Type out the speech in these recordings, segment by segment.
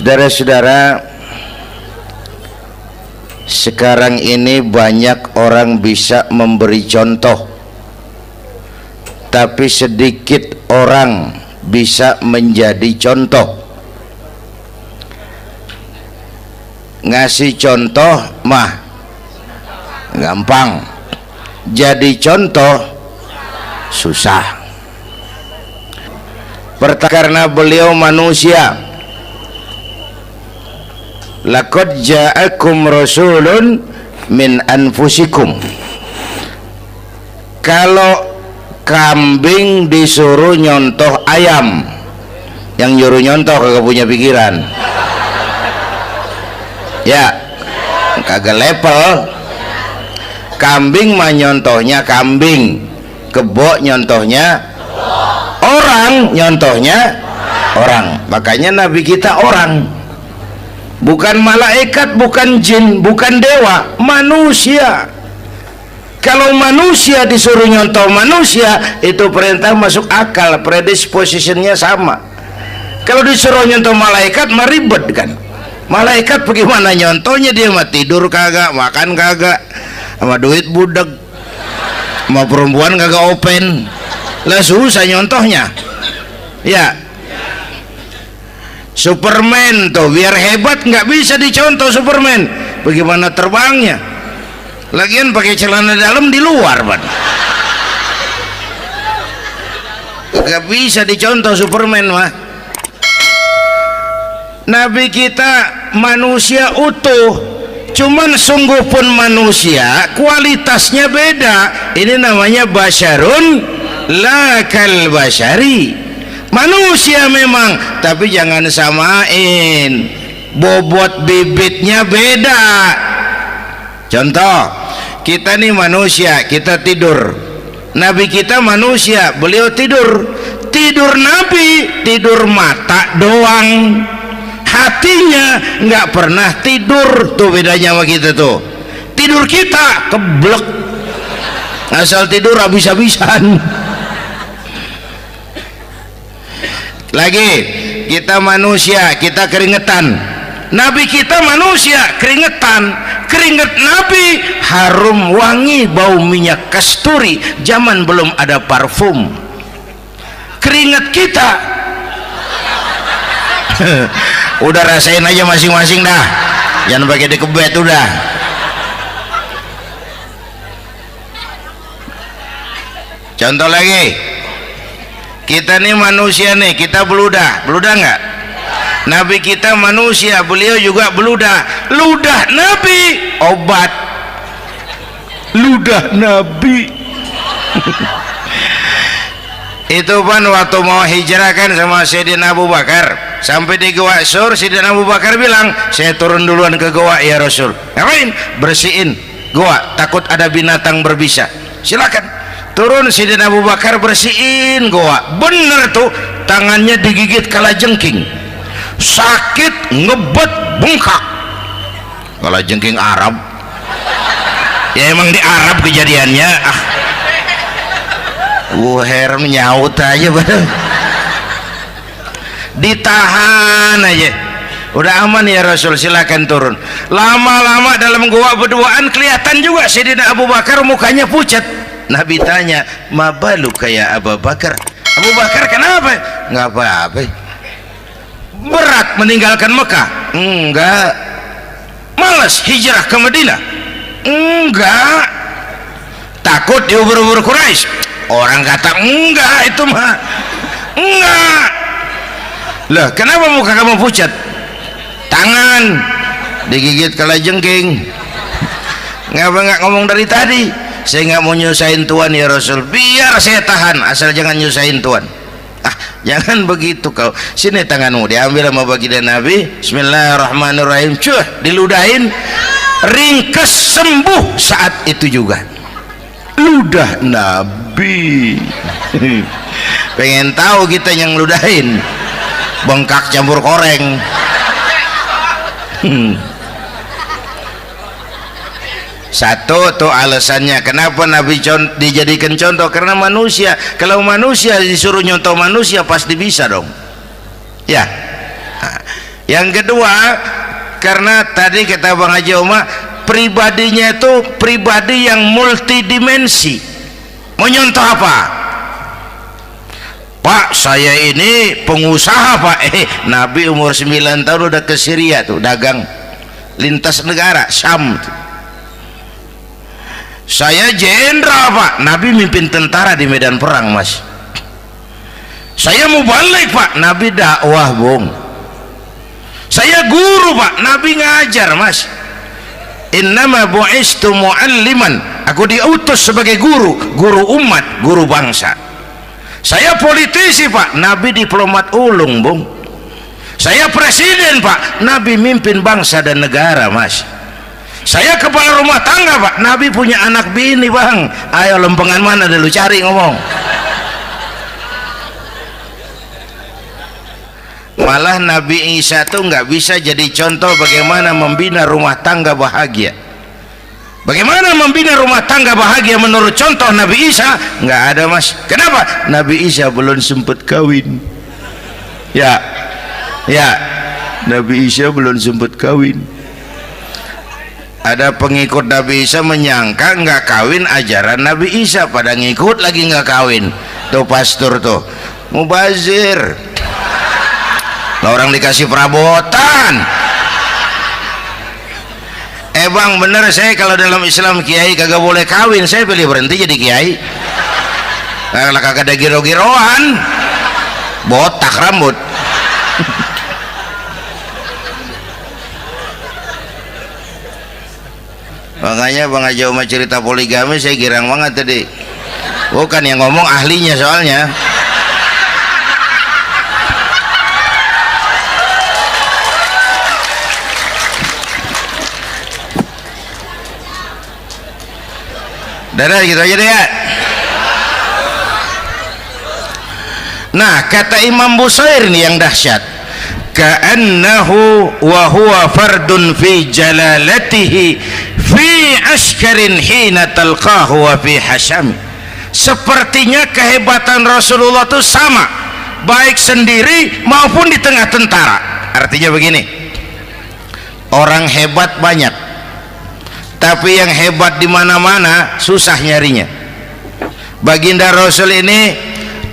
Saudara-saudara, sekarang ini banyak orang bisa memberi contoh, tapi sedikit orang bisa menjadi contoh. Ngasih contoh mah gampang, jadi contoh susah. Karena beliau manusia. Laqad ja'akum rasulun min anfusikum. Kalau kambing disuruh nyontoh ayam, yang nyuruh nyontoh kagak punya pikiran, ya kagak level. Kambing mah nyontohnya kambing, kebo nyontohnya orang, nyontohnya orang. Makanya Nabi kita orang, bukan malaikat, bukan jin, bukan dewa, manusia. Kalau manusia disuruh nyontoh manusia, itu perintah masuk akal, predispositionnya sama. Kalau disuruh nyontoh malaikat mah ribet kan. Malaikat bagaimana nyontohnya, dia mah tidur kagak, makan kagak, sama duit budak, sama perempuan kagak open, lah susah nyontohnya. Ya, Superman tuh biar hebat nggak bisa dicontoh Superman, bagaimana terbangnya, lagian pakai celana dalam di luar ban, nggak bisa dicontoh Superman mah. Nabi kita manusia utuh, cuman sungguh pun manusia, kualitasnya beda. Ini namanya basyarun la kal basyari. Manusia memang, tapi jangan samain, bobot bibitnya beda. Contoh, kita nih manusia, kita tidur. Nabi kita manusia, beliau tidur. Tidur Nabi, tidur mata doang, hatinya nggak pernah tidur. Tuh bedanya sama kita tuh. Tidur kita keblek, asal tidur habis-habisan. Lagi, kita manusia, kita keringetan. Nabi kita manusia, keringetan. Keringet Nabi harum wangi, bau minyak kasturi, zaman belum ada parfum. Keringet kita udah rasain aja masing-masing dah, jangan pakai dikebet udah. Contoh lagi, kita nih manusia nih, kita beludah nggak? Nabi kita manusia, beliau juga beludah. Ludah Nabi obat, ludah Nabi itu kan waktu mau hijrah kan sama Sayyidina Abu Bakar, sampai di Gua Sur, Sayyidina Abu Bakar bilang, saya turun duluan ke gua ya Rasul. Ngapain? Bersihin gua, takut ada binatang berbisa. Silakan turun. Sayyidina Abu Bakar bersihin gua, bener tuh, tangannya digigit kalajengking, sakit, ngebet, bengkak. Kalajengking Arab ya, emang di Arab kejadiannya. Heran nyaut aja bener, ditahan aja, udah aman ya Rasul, silakan turun. Lama-lama dalam gua berduaan kelihatan juga Sayyidina Abu Bakar mukanya pucat. Nabi tanya, mabalu kayak Abu Bakar? Abu Bakar kenapa? Nggak apa-apa. Berat meninggalkan Mekah? Enggak. Malas hijrah ke Madinah? Enggak. Takut diubur-ubur Quraisy? Orang kata enggak, itu mah enggak. Lah kenapa muka kamu pucat? Tangan digigit kalajengking. Ngapa nggak ngomong dari tadi? Saya nggak mau nyusahin Tuhan ya Rasul, biar saya tahan, asal jangan nyusahin Tuhan. Jangan begitu kau. Sini tanganmu, diambil sama baginda Nabi. Bismillahirrahmanirrahim. Cuh, diludahin, ringkes, sembuh saat itu juga. Ludah Nabi. Pengen tahu kita yang ludahin, bengkak campur koreng. Satu tuh alasannya kenapa Nabi dijadikan contoh, karena manusia. Kalau manusia disuruh nyontoh manusia pasti bisa dong ya. Yang kedua, karena tadi kata Bang Haji Oma, pribadinya itu pribadi yang multidimensi. Menyontoh apa? Pak, saya ini pengusaha Pak. Nabi umur 9 tahun udah ke Syria tuh, dagang lintas negara, Syam tuh. Saya jenderal Pak, Nabi mimpin tentara di medan perang Mas. Saya mau balik Pak, Nabi dakwah Bung. Saya guru Pak, Nabi ngajar Mas. Innama bu'istu mu'alliman, aku diutus sebagai guru, guru umat, guru bangsa. Saya politisi Pak, Nabi diplomat ulung Bung. Saya presiden Pak, Nabi mimpin bangsa dan negara Mas. Saya kepala rumah tangga Pak, Nabi punya anak bini Bang. Ayo lempengan mana dulu cari ngomong. Malah Nabi Isa tuh nggak bisa jadi contoh bagaimana membina rumah tangga bahagia. Bagaimana membina rumah tangga bahagia menurut contoh Nabi Isa? Nggak ada Mas. Kenapa? Nabi Isa belum sempat kawin. Ya, Nabi Isa belum sempat kawin. Ada pengikut Nabi Isa menyangka nggak kawin ajaran Nabi Isa, pada ngikut lagi nggak kawin. Tuh pastor tuh mubazir. Lah orang dikasih perabotan. Bang bener, saya kalau dalam Islam kiai kagak boleh kawin, saya pilih berhenti jadi kiai. Kalau kagak ada giro-giroan, botak rambut. Makanya Bang Haji Oma cerita poligami saya girang banget tadi. Bukan yang ngomong ahlinya soalnya. Dadah gitu aja deh ya. Nah kata Imam Busair nih yang dahsyat, ka'annahu wa huwa fardun fi jalalatihi fi askarin hina talqahu wa fi hashami. Sepertinya kehebatan Rasulullah itu sama baik sendiri maupun di tengah tentara. Artinya begini, orang hebat banyak, tapi yang hebat di mana-mana susah nyarinya. Baginda Rasul ini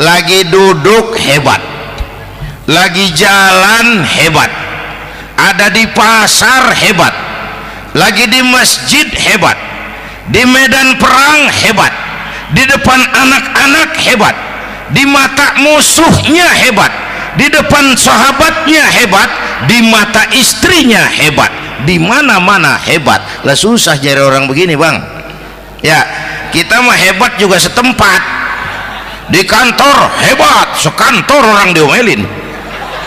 lagi duduk hebat, lagi jalan hebat, ada di pasar hebat, lagi di masjid hebat, di medan perang hebat, di depan anak-anak hebat, di mata musuhnya hebat, di depan sahabatnya hebat, di mata istrinya hebat, di mana-mana hebat. Lah susah nyari orang begini Bang. Ya kita mah hebat juga setempat. Di kantor hebat, sekantor orang diomelin.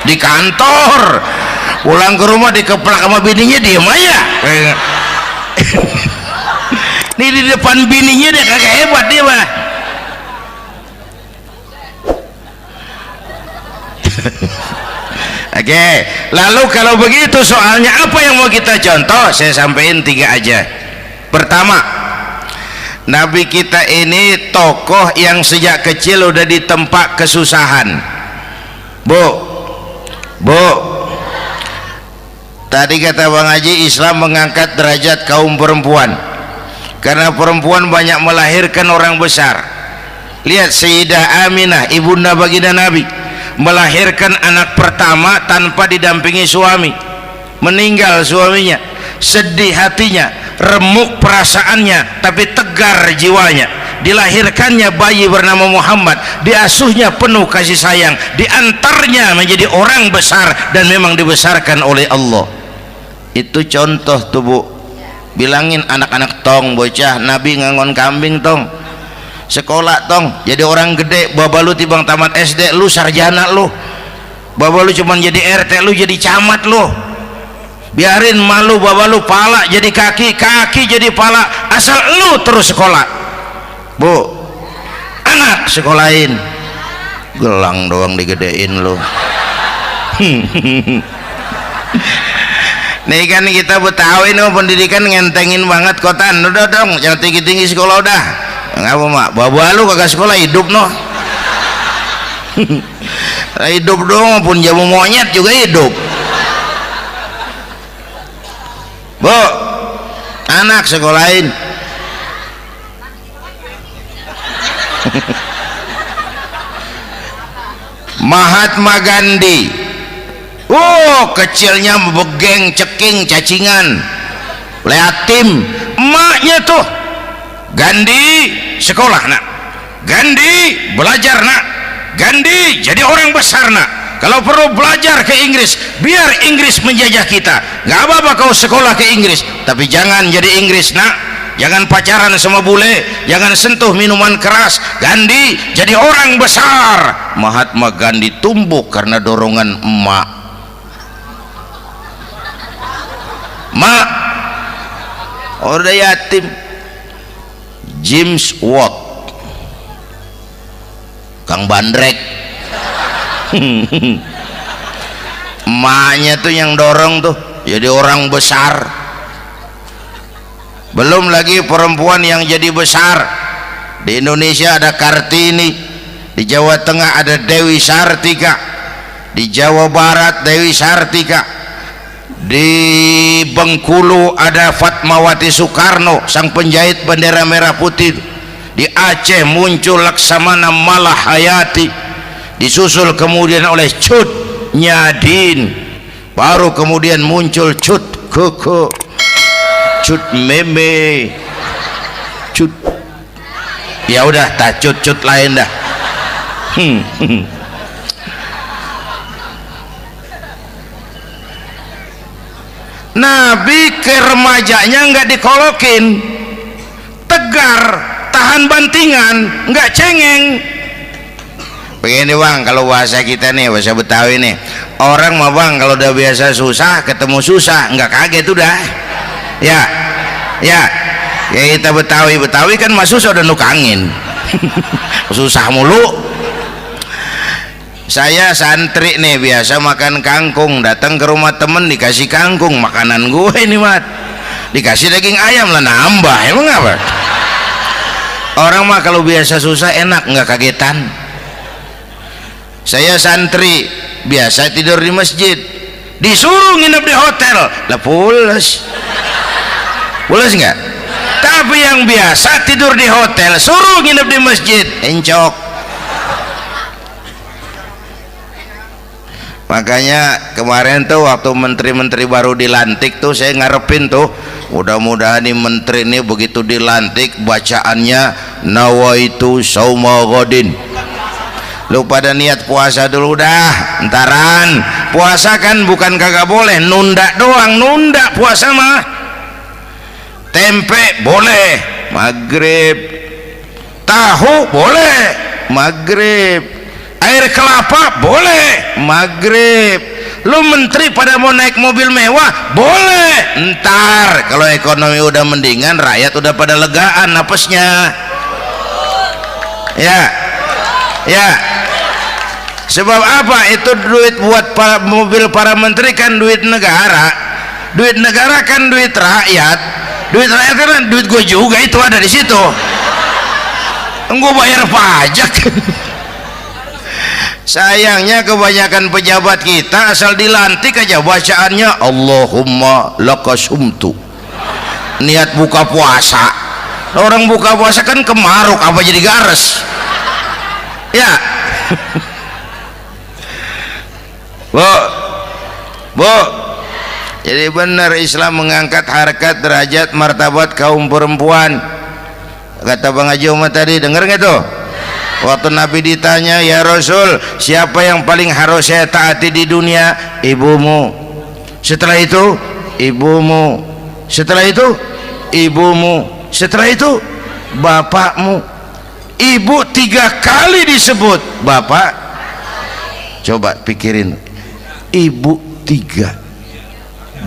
Di kantor, pulang ke rumah dikeplak sama bininya diem aja. Nih di depan bininya dia kagak hebat dia mah. Oke, lalu kalau begitu soalnya apa yang mau kita contoh? Saya sampaikan 3 aja. Pertama, Nabi kita ini tokoh yang sejak kecil udah ditempa kesusahan. Bu, tadi kata Bang Haji, Islam mengangkat derajat kaum perempuan karena perempuan banyak melahirkan orang besar. Lihat Sayyidah Aminah, ibunda baginda Nabi, melahirkan anak pertama tanpa didampingi suami. Meninggal suaminya, sedih hatinya, remuk perasaannya, tapi tegar jiwanya. Dilahirkannya bayi bernama Muhammad, diasuhnya penuh kasih sayang, diantarnya menjadi orang besar dan memang dibesarkan oleh Allah. Itu contoh tuh Bu. Bilangin anak-anak tong, bocah Nabi ngangon kambing tong, sekolah tong, jadi orang gede. Baba lu tibang tamat SD, lu sarjana lu. Baba lu cuman jadi RT, lu jadi camat lu. Biarin malu baba lu, pala jadi kaki, kaki jadi pala, asal lu terus sekolah. Bu, anak sekolahin, gelang doang digedein lu. Nih kan kita Betawi nih pendidikan ngentengin banget kotaan. Udah dong jangan tinggi-tinggi sekolah udah. Ngapa mak, baba lu kagak sekolah hidup noh. Hidup dong pun jamu monyet juga hidup. Bu, anak sekolahin. Mahatma Gandhi, kecilnya begeng, ceking, cacingan, liatim. Emaknya tuh, Gandhi sekolah nak, Gandhi belajar nak, Gandhi jadi orang besar nak. Kalau perlu belajar ke Inggris, biar Inggris menjajah kita. Gak apa-apa kau sekolah ke Inggris, tapi jangan jadi Inggris nak. Jangan pacaran sama bule, jangan sentuh minuman keras. Gandhi jadi orang besar. Mahatma Gandhi tumbuh karena dorongan emak. Mak, udah yatim. James Watt, Kang Bandrek. Emaknya tuh yang dorong tuh jadi orang besar. Belum lagi perempuan yang jadi besar. Di Indonesia ada Kartini, di Jawa Tengah ada Dewi Sartika, di Jawa Barat Dewi Sartika, di Bengkulu ada Fatmawati Soekarno, sang penjahit bendera merah putih. Di Aceh muncul Laksamana Malahayati, disusul kemudian oleh Cut Nyadin, baru kemudian muncul Cut Koko, Cut Meme, Cut, ya udah tak cut lain dah. Nabi ke remajanya nggak dikolokin, tegar, tahan bantingan, nggak cengeng. Begini bang, kalau bahasa kita nih, bahasa Betawi nih, orang mah bang kalau udah biasa susah ketemu susah nggak kaget udah. Ya kita Betawi kan masuk sudah nukangin. Susah mulu. Saya santri nih biasa makan kangkung, datang ke rumah temen dikasih kangkung, makanan gue ini mat, dikasih daging ayam lah nambah, emang apa? Orang mah kalau biasa susah enak nggak kagetan. Saya santri biasa tidur di masjid, disuruh nginep di hotel lah pules nggak? Tapi yang biasa tidur di hotel suruh nginep di masjid encok. Makanya kemarin tuh waktu menteri-menteri baru dilantik tuh saya ngarepin tuh, mudah-mudahan nih menteri ini begitu dilantik bacaannya nawaitu sauma ghadin. Lu pada niat puasa dulu dah, entaran. Puasa kan bukan kagak boleh, nunda doang, nunda puasa mah. Tempe boleh maghrib, tahu boleh maghrib, air kelapa boleh maghrib. Lu menteri pada mau naik mobil mewah boleh, ntar kalau ekonomi udah mendingan, rakyat udah pada legaan napasnya. Ya sebab apa? Itu duit buat mobil para menteri kan duit negara kan duit rakyat kan duit gue juga, itu ada di situ. Gue bayar pajak. Sayangnya kebanyakan pejabat kita asal dilantik aja bacaannya Allahumma lakasumtu, niat buka puasa. Orang buka puasa kan kemaruk, apa jadi gares ya? Bu, jadi benar Islam mengangkat harkat, derajat, martabat kaum perempuan. Kata Bang Haji Umar tadi, dengar nggak tuh? Waktu Nabi ditanya, ya Rasul, siapa yang paling harus saya taati di dunia? Ibumu. Setelah itu ibumu. Setelah itu ibumu. Setelah itu bapakmu. Ibu 3 kali disebut, bapak coba pikirin, ibu 3,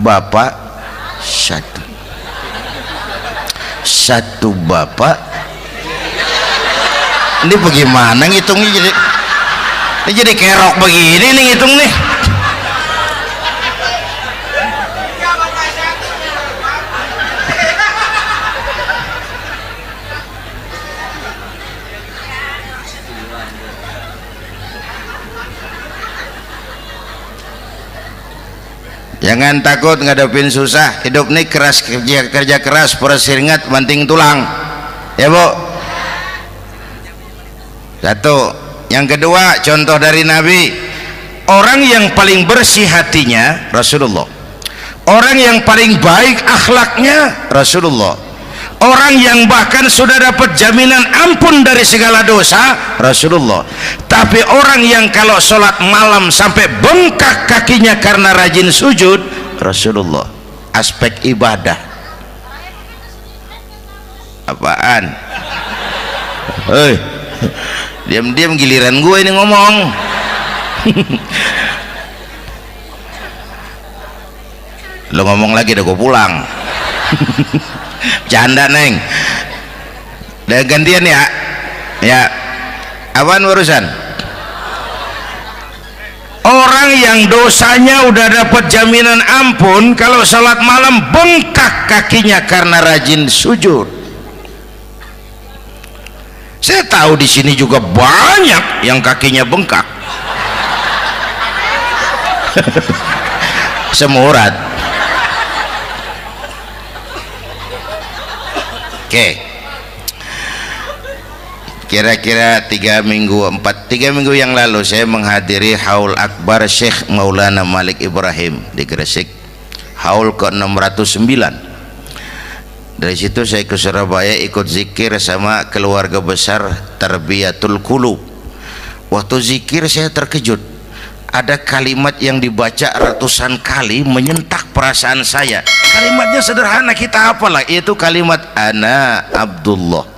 bapak 1 bapak. Ini bagaimana ngitungnya? Jadi kerok begini nih ngitung nih. Jangan takut ngadepin susah. Hidup nih keras, kerja keras, perseringat banting tulang. Ya Bu. Satu. Yang kedua, contoh dari Nabi, orang yang paling bersih hatinya Rasulullah, orang yang paling baik akhlaknya Rasulullah, orang yang bahkan sudah dapat jaminan ampun dari segala dosa Rasulullah. Tapi orang yang kalau sholat malam sampai bengkak kakinya karena rajin sujud Rasulullah. Aspek ibadah apaan? Hei, diam-diam giliran gue ini ngomong. Lo ngomong lagi udah gue pulang. Canda neng. Udah gantian ya. Ya. Apaan urusan? Orang yang dosanya udah dapat jaminan ampun, kalau salat malam bengkak kakinya karena rajin sujud. Saya tahu di sini juga banyak yang kakinya bengkak. Semurat. Oke. Kira-kira 3 minggu yang lalu saya menghadiri haul akbar Syekh Maulana Malik Ibrahim di Gresik, haul ke-609. Dari situ saya ke Surabaya ikut zikir sama keluarga besar Tarbiyatul Qulub. Waktu zikir saya terkejut, ada kalimat yang dibaca ratusan kali menyentak perasaan saya. Kalimatnya sederhana, kita apalah, itu kalimat ana Abdullah.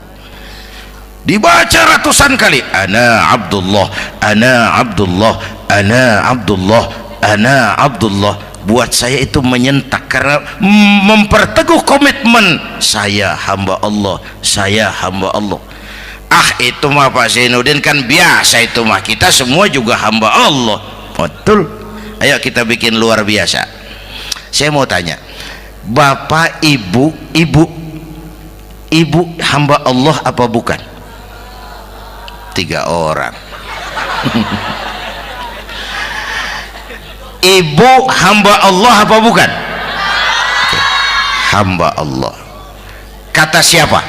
Dibaca ratusan kali, ana Abdullah, ana Abdullah, ana Abdullah, ana Abdullah. Buat saya itu menyentak karena memperteguh komitmen saya hamba Allah, saya hamba Allah. Ah, itu mah Pak Zainuddin kan biasa, itu mah kita semua juga hamba Allah. Betul. Ayo kita bikin luar biasa. Saya mau tanya, Bapak Ibu hamba Allah apa bukan? 3 orang. Ibu hamba Allah apa bukan? Hamba Allah. Kata siapa?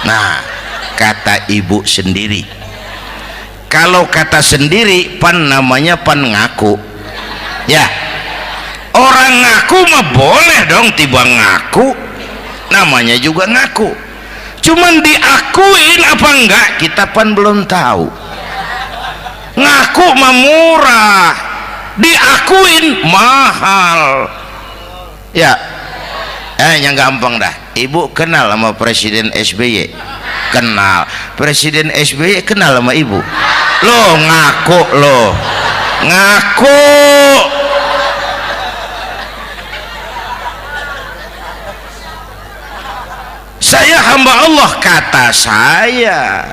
Nah, kata ibu sendiri. Kalau kata sendiri pan namanya pan ngaku. Ya, orang ngaku mah boleh dong, tiba ngaku namanya juga ngaku. Cuman diakuin apa enggak kita pan belum tahu. Ngaku mah murah, diakuin mahal. Ya, yang gampang dah. Ibu kenal sama Presiden SBY? Kenal. Presiden SBY kenal sama ibu? Lo ngaku, lo ngaku. Saya hamba Allah, kata saya.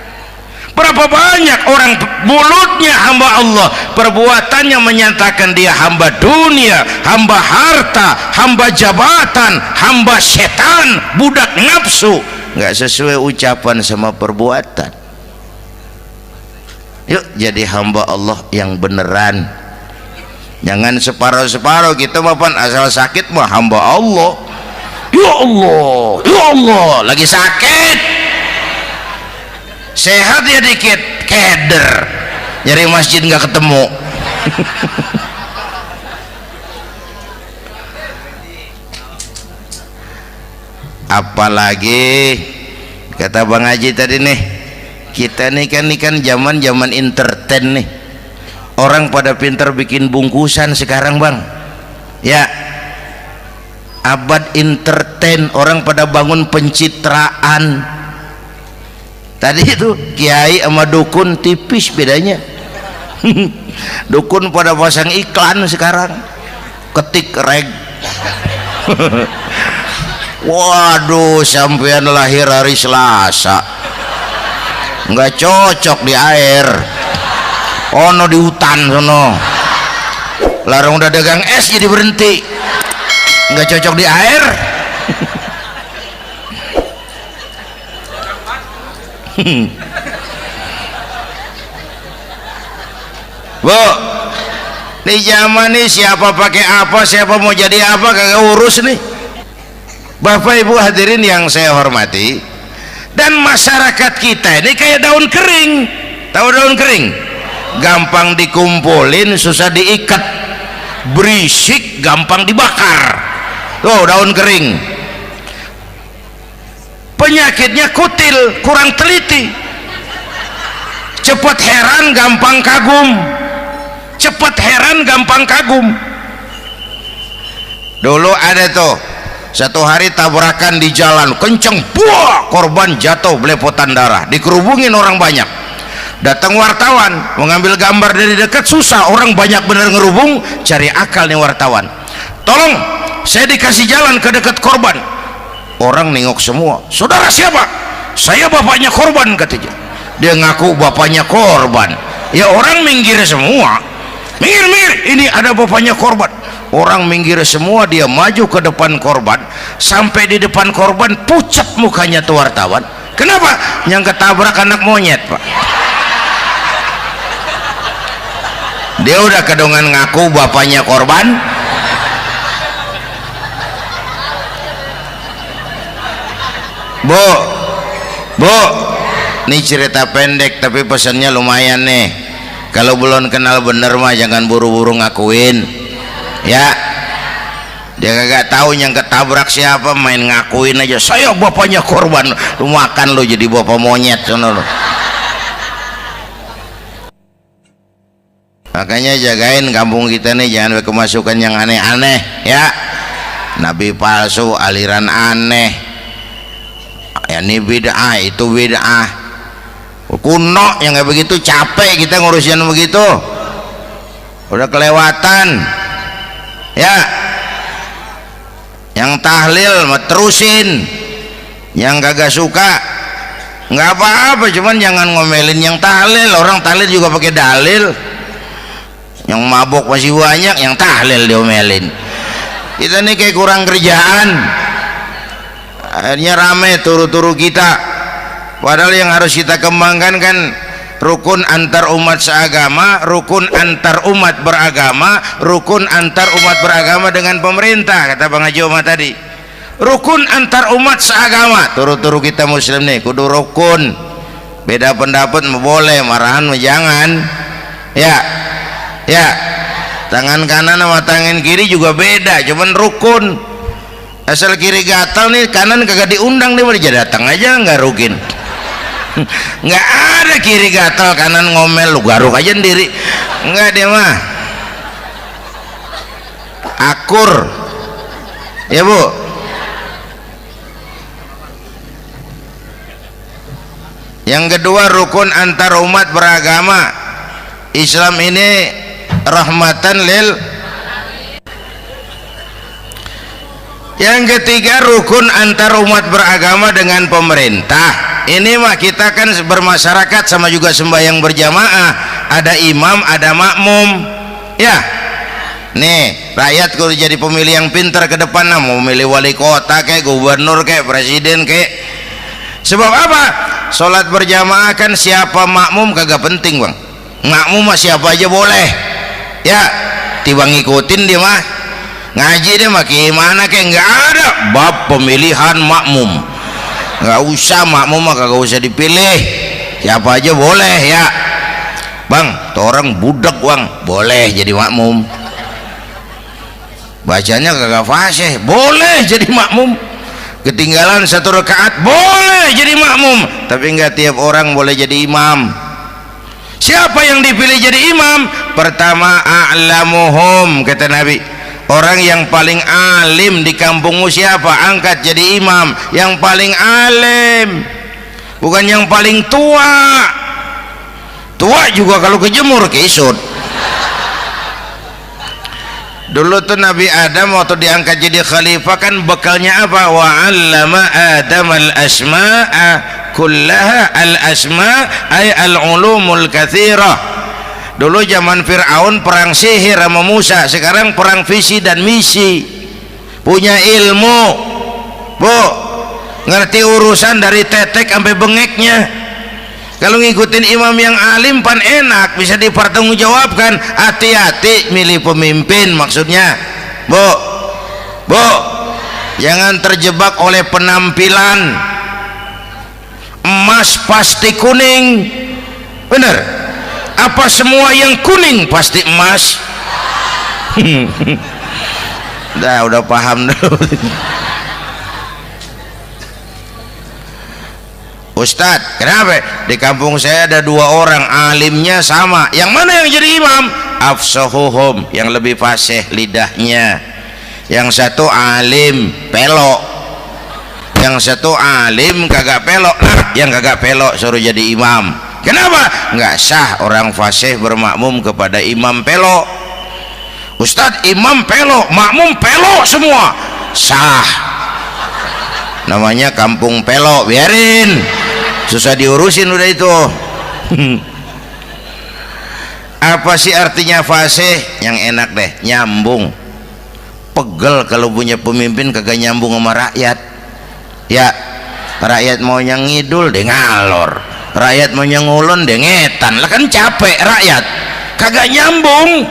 Berapa banyak orang mulutnya hamba Allah, perbuatannya menyatakan dia hamba dunia, hamba harta, hamba jabatan, hamba setan, budak nafsu. Nggak sesuai ucapan sama perbuatan. Yuk jadi hamba Allah yang beneran. Jangan separuh-separuh. Kita mapan asal sakit mah hamba Allah. Ya Allah, ya Allah, lagi sakit, sehat ya dikit, keder, nyari masjid nggak ketemu. Apalagi kata Bang Haji tadi nih, kita nih kan zaman entertain nih, orang pada pintar bikin bungkusan sekarang Bang. Ya, abad entertain, orang pada bangun pencitraan. Tadi itu kiai sama dukun tipis bedanya. Dukun pada pasang iklan sekarang, ketik reg. Waduh, sampean lahir hari Selasa, nggak cocok di air, ono di hutan sono, larang udah dagang es jadi berhenti, nggak cocok di air. Bu, Di zaman ini siapa pakai apa, siapa mau jadi apa, kagak urus nih. Bapak Ibu hadirin yang saya hormati, dan masyarakat kita ini kayak daun kering. Tahu daun kering? Gampang dikumpulin, susah diikat, berisik, gampang dibakar. Tuh daun kering. Penyakitnya kutil, kurang teliti, cepat heran, gampang kagum. Cepat heran, gampang kagum. Dulu ada tuh satu hari tabrakan di jalan kenceng, buah, korban jatuh belepotan darah, dikerubungin orang banyak. Datang wartawan mengambil gambar dari dekat, susah, orang banyak bener ngerubung. Cari akal nih wartawan, tolong saya dikasih jalan ke dekat korban. Orang nengok semua, saudara siapa? Saya bapaknya korban, katanya. Dia ngaku bapaknya korban. Ya orang minggir semua, minggir, ini ada bapaknya korban. Orang minggir semua, dia maju ke depan korban. Sampai di depan korban pucat mukanya tuh wartawan. Kenapa? Yang ketabrak anak monyet, Pak. Dia udah kedongan ngaku bapaknya korban. Bu, ini cerita pendek tapi pesannya lumayan nih. Kalau belum kenal bener mah jangan buru-buru ngakuin, ya. Dia kagak tahu yang ketabrak siapa, main ngakuin aja, saya bapaknya korban. Lu makan lu jadi bapak monyet sono lu. Makanya jagain kampung kita nih, jangan kemasukan yang aneh-aneh, ya. Nabi palsu, aliran aneh, ya ini bid'ah, itu bid'ah kuno yang kayak begitu. Capek kita ngurusin begitu, udah kelewatan, ya. Yang tahlil terusin, yang kagak suka nggak apa-apa, cuman jangan ngomelin yang tahlil. Orang tahlil juga pakai dalil. Yang mabok masih banyak, yang tahlil diomelin. Kita nih kayak kurang kerjaan, akhirnya rame turu-turu kita. Padahal yang harus kita kembangkan kan rukun antar umat seagama, rukun antar umat beragama, rukun antar umat beragama dengan pemerintah, kata Bang Haji Omar tadi. Rukun antar umat seagama, turu-turu kita muslim nih kudu rukun. Beda pendapat boleh, marahan jangan, ya. Tangan kanan sama tangan kiri juga beda, cuman rukun. Asal kiri gatal nih, kanan kagak diundang, dia datang aja nggak rukin. Nggak ada kiri gatal kanan ngomel, lu garuk aja sendiri, nggak, dia mah akur, ya Bu. Yang kedua rukun antar umat beragama. Islam ini rahmatan lil. Yang ketiga rukun antar umat beragama dengan pemerintah. Ini mah kita kan bermasyarakat sama juga sembahyang berjamaah, ada imam ada makmum, ya. Nih rakyat kudu jadi pemilih yang pintar ke depan, nah, mau milih wali kota kayak gubernur kayak presiden kayak. Sebab apa? Sholat berjamaah kan siapa makmum kagak penting, Bang. Makmum mah siapa aja boleh, ya. Tiba ngikutin dia mah, ngaji dia mah gimana kayak nggak ada bab pemilihan makmum. Nggak usah, makmum mah kagak usah dipilih, siapa aja boleh, ya. Bang, tuh orang budak, Bang, boleh jadi makmum. Bacanya kagak fasih, boleh jadi makmum. Ketinggalan satu rakaat, boleh jadi makmum. Tapi nggak tiap orang boleh jadi imam. Siapa yang dipilih jadi imam? Pertama a'lamuhum, kata Nabi. Orang yang paling alim di kampungmu siapa? Angkat jadi imam. Yang paling alim, bukan yang paling tua. Tua juga kalau kejemur kisut. Dulu tuh Nabi Adam waktu diangkat jadi khalifah kan bekalnya apa? Wa 'allama Adam al-asma'a kullaha. Al-asma' ay al-ulumul katsirah. Dulu zaman Fir'aun perang sihir sama Musa, sekarang perang visi dan misi. Punya ilmu, Bu, ngerti urusan dari tetek sampai bengeknya. Kalau ngikutin imam yang alim pan enak, bisa dipertanggungjawabkan. Hati-hati milih pemimpin, maksudnya bu, jangan terjebak oleh penampilan. Emas pasti kuning, bener? Apa semua yang kuning pasti emas? Udah paham dulu. Ustadz, kenapa di kampung saya ada 2 orang alimnya sama, yang mana yang jadi imam? Afsahuhum, yang lebih fasih lidahnya. Yang satu alim pelok, yang satu alim kagak pelok. Nah, yang kagak pelok suruh jadi imam. Kenapa? Nggak sah orang fasih bermakmum kepada imam pelok. Ustadz, imam pelok, makmum pelok semua. Sah, namanya kampung pelok, biarin, susah diurusin udah itu. Apa sih artinya fasih? Yang enak deh, nyambung. Pegel kalau punya pemimpin kagak nyambung sama rakyat. Ya, rakyat mau yang ngidul deh ngalor, rakyat mau yang ngulon deh ngetan. Lah kan capek rakyat, kagak nyambung.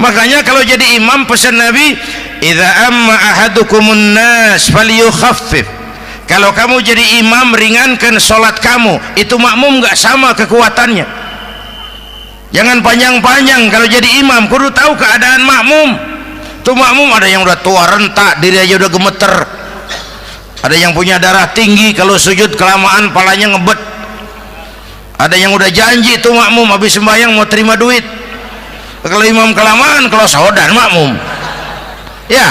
Makanya kalau jadi imam pesan Nabi, idza amma ahadukumun nas falyukhaffif. Kalau kamu jadi imam, ringankan sholat kamu. Itu makmum nggak sama kekuatannya. Jangan panjang-panjang kalau jadi imam, kudu tahu keadaan makmum. Tuh makmum ada yang udah tua rentak, diri aja udah gemeter. Ada yang punya darah tinggi, kalau sujud kelamaan palanya ngebet. Ada yang udah janji tuh makmum habis sembahyang mau terima duit. Kalau imam kelamaan, kalau saudan makmum. Ya,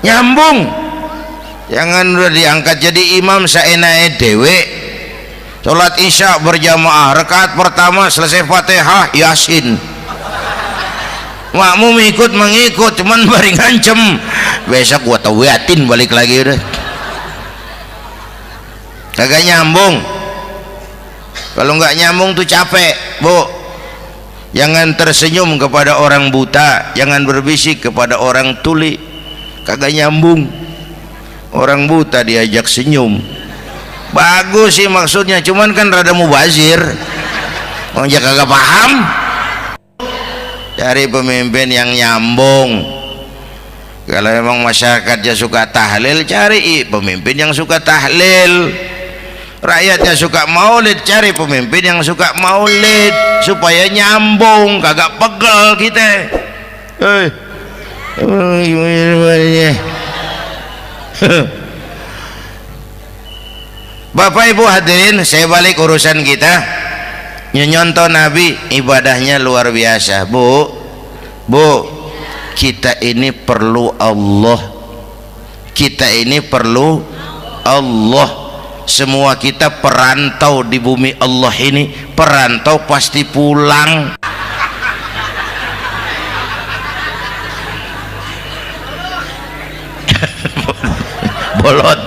nyambung. Jangan udah diangkat jadi imam saenake dhewe. Salat isya berjamaah, rakaat pertama selesai Fatihah Yasin. Makmum ikut mengikut, cuman bari ngancem, besok gua tawiatin balik lagi udah. Kagak nyambung. Kalau nggak nyambung tuh capek, Bu. Jangan tersenyum kepada orang buta, jangan berbisik kepada orang tuli. Kagak nyambung. Orang buta diajak senyum, bagus sih maksudnya, cuman kan rada mubazir. Orang kagak paham. Cari pemimpin yang nyambung. Kalau memang masyarakatnya suka tahlil, cari pemimpin yang suka tahlil. Rakyatnya suka maulid, cari pemimpin yang suka maulid, supaya nyambung, kagak pegel kita. Bapak Ibu hadirin, saya balik urusan kita. Nyontoh Nabi ibadahnya luar biasa. Bu, kita ini perlu Allah. Kita ini perlu Allah. Semua kita perantau di bumi Allah ini. Perantau pasti pulang. Bolot,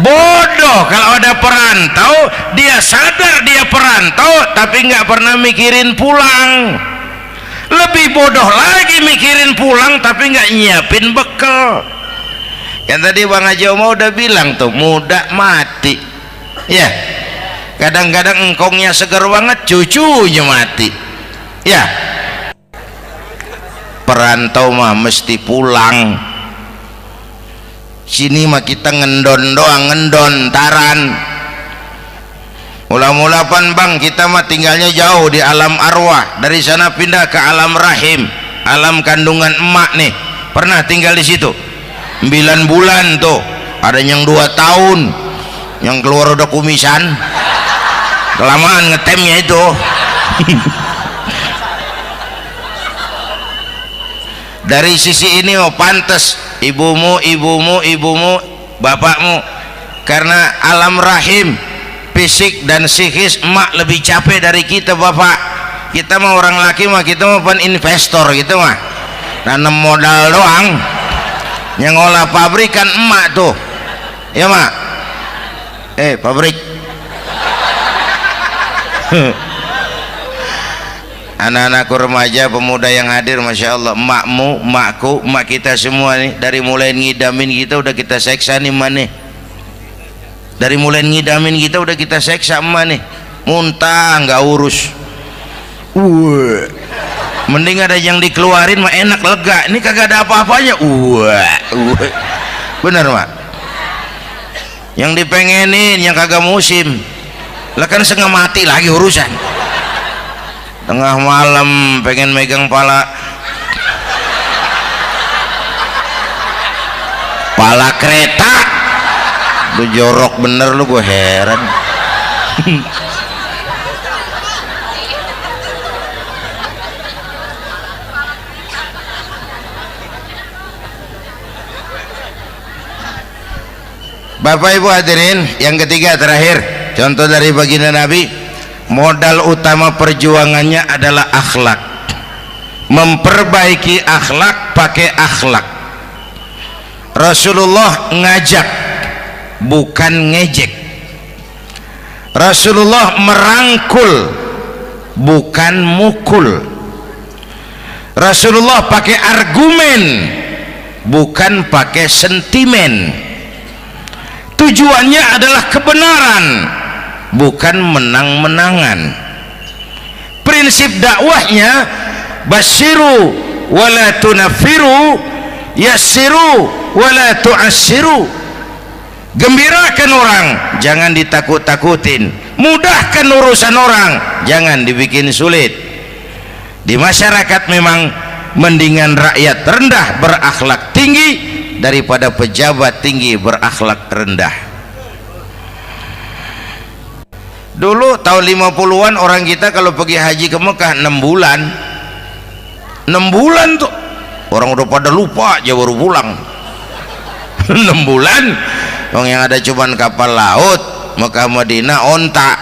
bodoh kalau ada perantau, dia sadar dia perantau tapi nggak pernah mikirin pulang. Lebih bodoh lagi mikirin pulang tapi nggak nyiapin bekal. Yang tadi Bang Haji Omah udah bilang tuh, muda mati ya. Kadang-kadang engkongnya segar banget, cucunya mati ya. Perantau mah mesti pulang. Sini mah kita ngendon doang, ngendon taran. Mula-mula pan Bang, kita mah tinggalnya jauh di alam arwah. Dari sana pindah ke alam rahim, alam kandungan emak nih. Pernah tinggal di situ 9 bulan tuh. Ada yang 2 tahun, yang keluar udah kumisan, kelamaan ngetemnya itu. Dari sisi ini oh pantas ibumu, bapakmu, karena alam rahim, fisik dan psikis emak lebih capek dari kita bapak. Kita mah orang laki mah, kita mah pan investor gitu mah, nanam modal doang. Yang ngolah pabrikan emak tuh ya mak. Pabrik. Anak-anakku remaja, pemuda yang hadir, Masya Allah, emakmu, emakku, emak kita semua nih, dari mulai ngidamin kita udah kita seksa nih mana. Dari mulai ngidamin kita udah kita seksa emak nih, muntah nggak urus. Mending ada yang dikeluarin mah enak, lega. Ini kagak ada apa-apanya. Bener mak. Yang dipengenin yang kagak musim, lah kan setengah mati lagi urusan. Tengah malam pengen megang pala kereta, lu jorok bener lu, gue heran. Bapak Ibu hadirin, yang ketiga terakhir, contoh dari baginda Nabi, modal utama perjuangannya adalah akhlak. Memperbaiki akhlak, pakai akhlak. Rasulullah ngajak, bukan ngejek. Rasulullah merangkul, bukan mukul. Rasulullah pakai argumen, bukan pakai sentimen. Tujuannya adalah kebenaran, bukan menang-menangan. Prinsip dakwahnya basyiru wala tunafiru, yassiru wala tu'assiru. Gembirakan orang, jangan ditakut-takutin. Mudahkan urusan orang, jangan dibikin sulit. Di masyarakat memang mendingan rakyat rendah berakhlak tinggi daripada pejabat tinggi berakhlak rendah. Dulu tahun 50-an orang kita kalau pergi haji ke Mekah 6 bulan. 6 bulan tuh orang udah pada lupa aja baru pulang. 6 bulan yang ada cuman kapal laut, Mekah Madinah onta,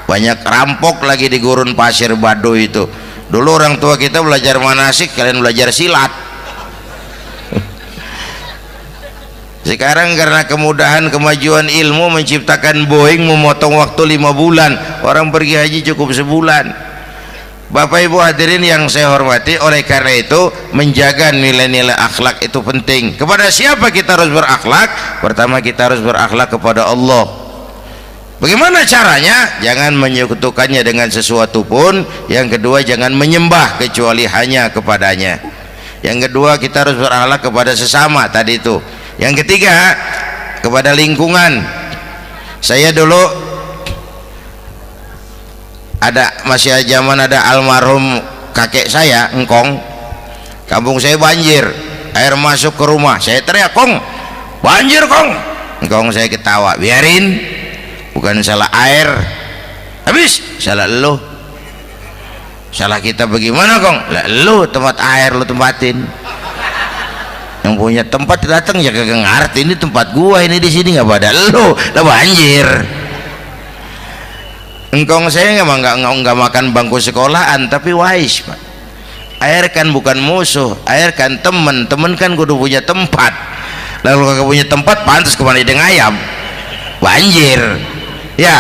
banyak rampok lagi di gurun pasir Baduy itu. Dulu orang tua kita belajar manasik, kalian belajar silat. Sekarang karena kemudahan kemajuan ilmu menciptakan Boeing memotong waktu 5 bulan, orang pergi haji cukup sebulan. Bapak Ibu hadirin yang saya hormati, oleh karena itu menjaga nilai-nilai akhlak itu penting. Kepada siapa kita harus berakhlak? Pertama, kita harus berakhlak kepada Allah. Bagaimana caranya? Jangan menyekutukannya dengan sesuatu pun. Yang kedua, jangan menyembah kecuali hanya kepadanya. Yang kedua, kita harus berakhlak kepada sesama tadi itu. Yang ketiga, kepada lingkungan. Saya dulu masih zaman ada almarhum kakek saya, engkong. Kampung saya banjir, air masuk ke rumah. Saya teriak, "Kong, banjir, Kong." Engkong saya ketawa, "Biarin, bukan salah air." Habis, salah lo. Salah kita bagaimana, Kong? Lah lo tempat air lo tempatin. Yang punya tempat datang ya kagak ngerti, ini tempat gua, ini di sini nggak pada lo, lah banjir. Engkong saya nggak makan bangku sekolahan, tapi wise pak. Air kan bukan musuh, air kan temen kan kudu punya tempat. Lalu kagak punya tempat, pantas kemana dengan ayam, banjir. Ya,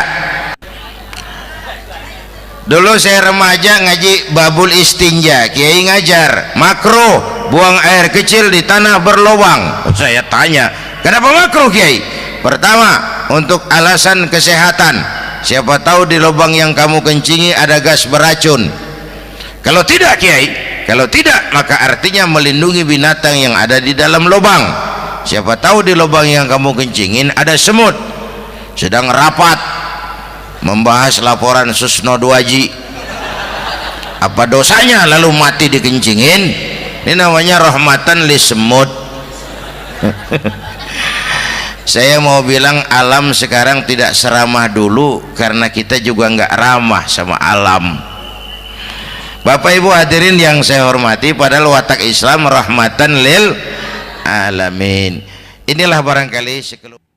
dulu saya remaja ngaji babul istinja, kiai ngajar makruh buang air kecil di tanah berlubang. Saya tanya, kenapa makruh kiai? Pertama, untuk alasan kesehatan. Siapa tahu di lubang yang kamu kencingi ada gas beracun. Kalau tidak kiai, kalau tidak maka artinya melindungi binatang yang ada di dalam lubang. Siapa tahu di lubang yang kamu kencingin ada semut sedang rapat membahas laporan Susno 2Ji. Apa dosanya lalu mati dikencingin? Ini namanya rahmatan li semut. Saya mau bilang alam sekarang tidak seramah dulu karena kita juga nggak ramah sama alam. Bapak Ibu hadirin yang saya hormati, padahal watak Islam rahmatan lil alamin. Inilah barangkali sekelumit